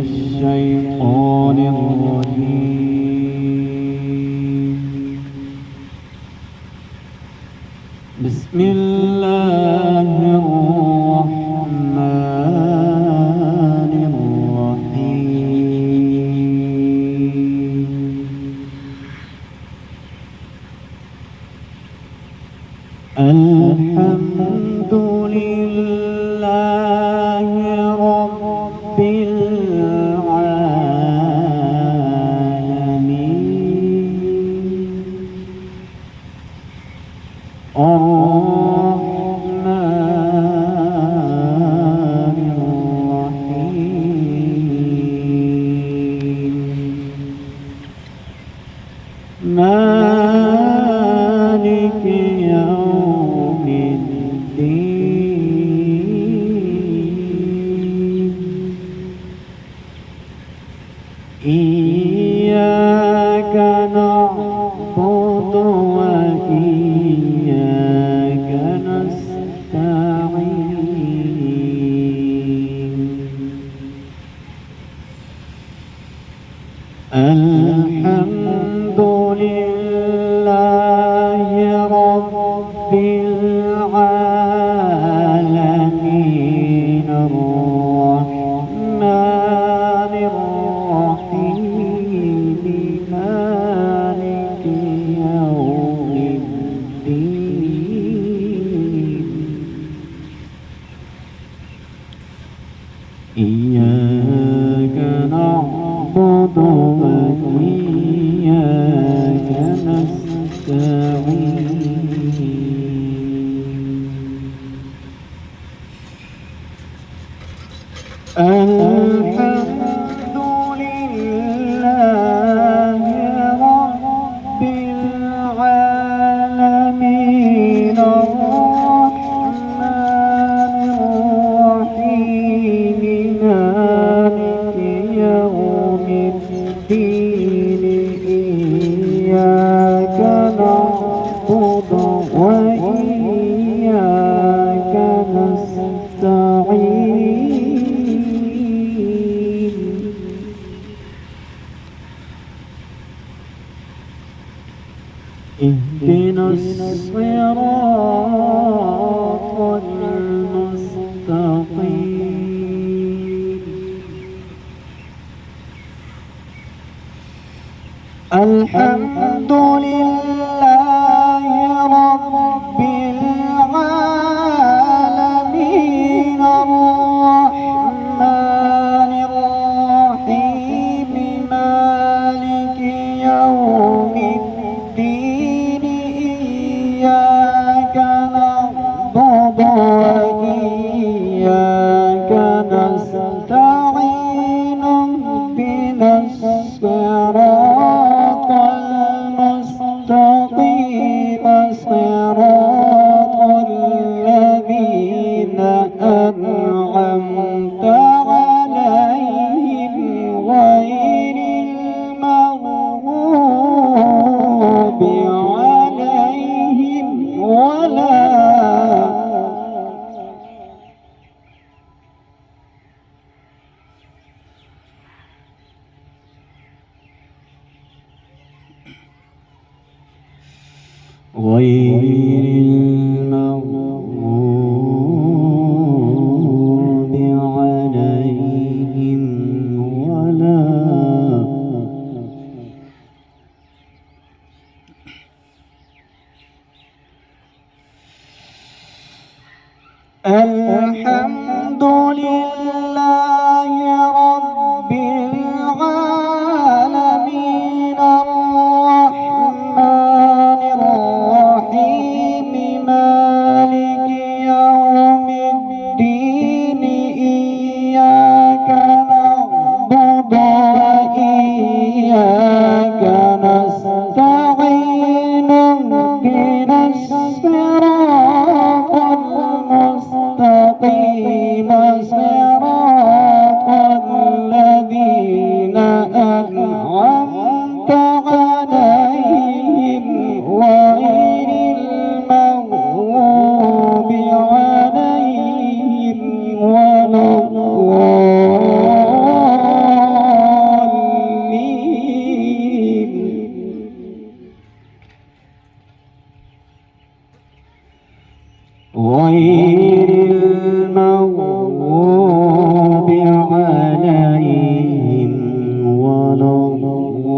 الشيطان الرجيم. بسم الله الرحمن الرحيم. الحمد لله رب العالمين الرحمن الرحيم مالك يوم الدين إياك نعبد وإياك نستعين الحمد لله رب العالمين الرحمن الرحيم مالك يوم الدين إياك نعبد وإياك نستعين الحمد لله رب العالمين الرحمن الرحيم مالك يوم الدين إياك نعبد وإياك نستعين اهدنا الصراط المستقيم الحمد لله رب العالمين الرحمن الرحيم مالك يوم الدين إياك نعبد وإياك نستعين اهدنا الصراط المستقيم صراط الذين أنعمت عليهم غير المغضوب عليهم ولا المغضوب عليهم ولا الحمد لله رب العالمين الرحمن الرحيم غير المغضوب عليهم ولا الضالين.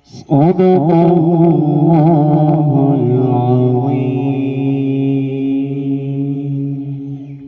صدق الله العظيم.